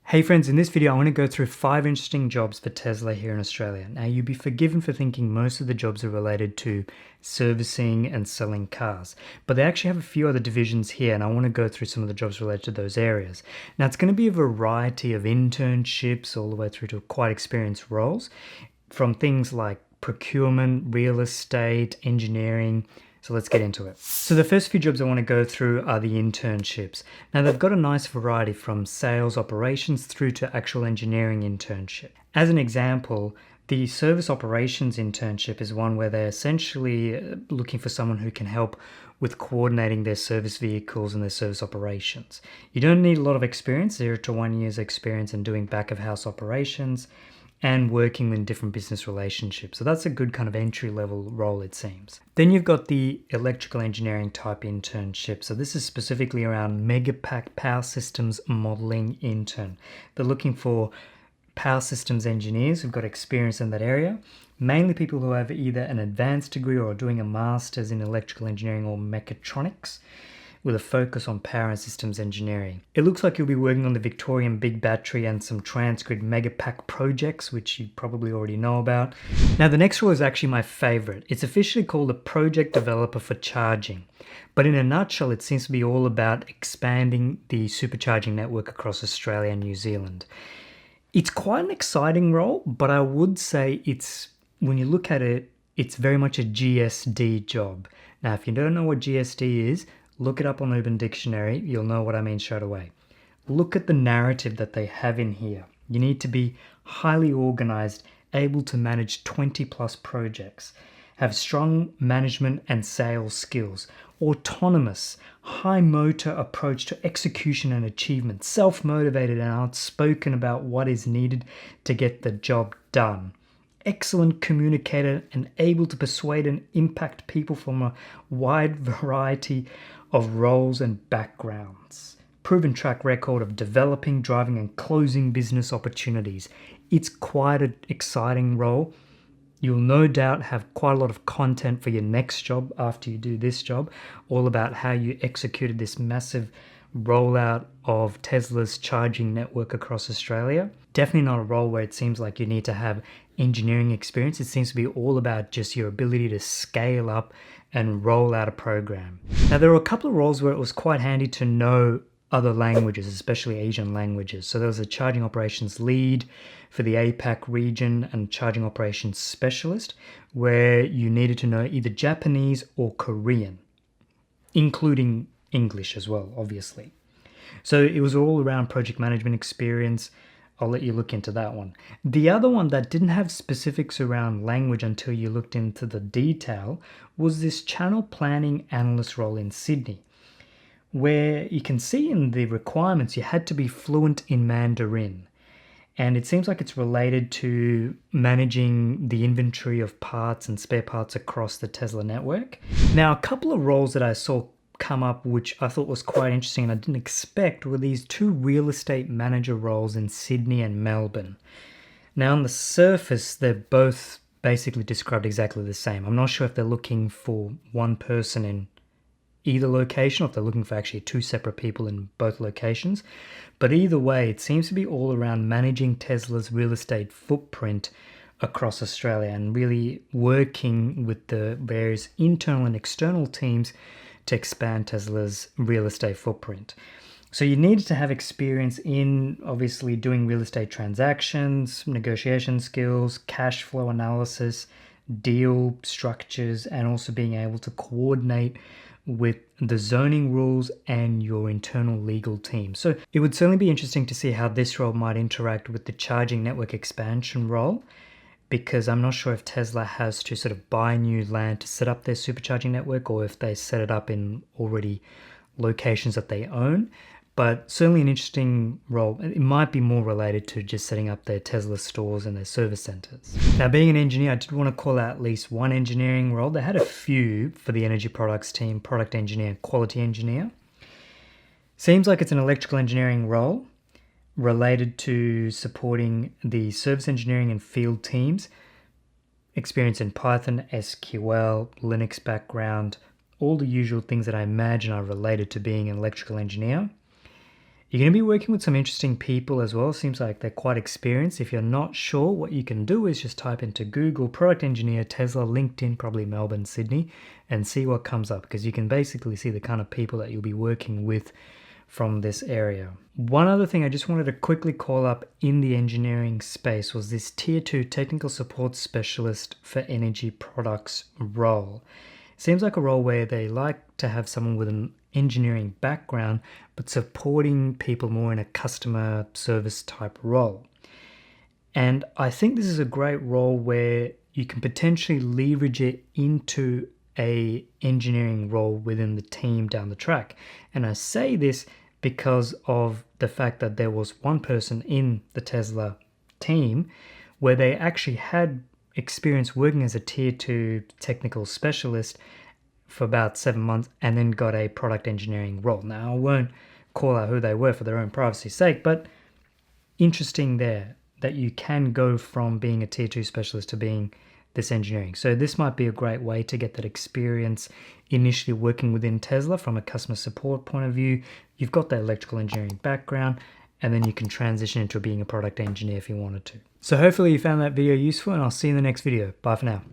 Hey friends, in this video I want to go through 5 interesting jobs for Tesla here in Australia. Now you'd be forgiven for thinking most of the jobs are related to servicing and selling cars, but they actually have a few other divisions here and I want to go through some of the jobs related to those areas. Now it's going to be a variety of internships all the way through to quite experienced roles, from things like procurement, real estate, engineering. So let's get into it. So the first few jobs I want to go through are the internships. Now they've got a nice variety from sales operations through to actual engineering internship. As an example, the service operations internship is one where they're essentially looking for someone who can help with coordinating their service vehicles and their service operations. You don't need a lot of experience, 0 to 1 year's experience in doing back of house operations and working in different business relationships. So that's a good kind of entry-level role, it seems. Then you've got the electrical engineering type internship. So this is specifically around Megapack power systems modeling intern. They're looking for power systems engineers who've got experience in that area, mainly people who have either an advanced degree or are doing a master's in electrical engineering or mechatronics, with a focus on power and systems engineering. It looks like you'll be working on the Victorian Big Battery and some Transgrid Megapack projects, which you probably already know about. Now the next role is actually my favorite. It's officially called a project developer for charging. But in a nutshell, it seems to be all about expanding the supercharging network across Australia and New Zealand. It's quite an exciting role, but I would say when you look at it, it's very much a GSD job. Now, if you don't know what GSD is, look it up on Urban Dictionary, you'll know what I mean straight away. Look at the narrative that they have in here. You need to be highly organized, able to manage 20 plus projects, have strong management and sales skills, autonomous, high motor approach to execution and achievement, self-motivated and outspoken about what is needed to get the job done. Excellent communicator and able to persuade and impact people from a wide variety of roles and backgrounds. Proven track record of developing, driving and closing business opportunities. It's quite an exciting role. You'll no doubt have quite a lot of content for your next job after you do this job, all about how you executed this massive rollout of Tesla's charging network across Australia. Definitely not a role where it seems like you need to have engineering experience. It seems to be all about just your ability to scale up and roll out a program. Now, there were a couple of roles where it was quite handy to know other languages, especially Asian languages. So there was a charging operations lead for the APAC region and charging operations specialist, where you needed to know either Japanese or Korean, including English as well, obviously. So it was all around project management experience. I'll let you look into that one. The other one that didn't have specifics around language until you looked into the detail was this channel planning analyst role in Sydney, where you can see in the requirements you had to be fluent in Mandarin. And it seems like it's related to managing the inventory of parts and spare parts across the Tesla network. Now, a couple of roles that I saw come up which I thought was quite interesting and I didn't expect were these 2 real estate manager roles in Sydney and Melbourne. Now, on the surface, they're both basically described exactly the same. I'm not sure if they're looking for one person in either location or if they're looking for actually 2 separate people in both locations. But either way, it seems to be all around managing Tesla's real estate footprint across Australia and really working with the various internal and external teams to expand Tesla's real estate footprint. So you needed to have experience in obviously doing real estate transactions, negotiation skills, cash flow analysis, deal structures, and also being able to coordinate with the zoning rules and your internal legal team. So it would certainly be interesting to see how this role might interact with the charging network expansion role, because I'm not sure if Tesla has to sort of buy new land to set up their supercharging network or if they set it up in already locations that they own. But certainly an interesting role. It might be more related to just setting up their Tesla stores and their service centers. Now, being an engineer, I did want to call out at least one engineering role. They had a few for the energy products team: product engineer, quality engineer. Seems like it's an electrical engineering role related to supporting the service engineering and field teams, experience in Python, SQL, Linux background, all the usual things that I imagine are related to being an electrical engineer. You're going to be working with some interesting people as well. Seems like they're quite experienced. If you're not sure, what you can do is just type into Google product engineer, Tesla, LinkedIn, probably Melbourne, Sydney, and see what comes up, because you can basically see the kind of people that you'll be working with from this area. One other thing I just wanted to quickly call up in the engineering space was this Tier 2 Technical Support Specialist for Energy Products role. Seems like a role where they like to have someone with an engineering background, but supporting people more in a customer service type role. And I think this is a great role where you can potentially leverage it into a engineering role within the team down the track. And I say this because of the fact that there was one person in the Tesla team where they actually had experience working as a tier 2 technical specialist for about 7 months and then got a product engineering role. Now, I won't call out who they were for their own privacy's sake, but interesting there that you can go from being a tier 2 specialist to being this engineering. So this might be a great way to get that experience initially working within Tesla from a customer support point of view. You've got that electrical engineering background, and then you can transition into being a product engineer if you wanted to. So hopefully you found that video useful, and I'll see you in the next video. Bye for now.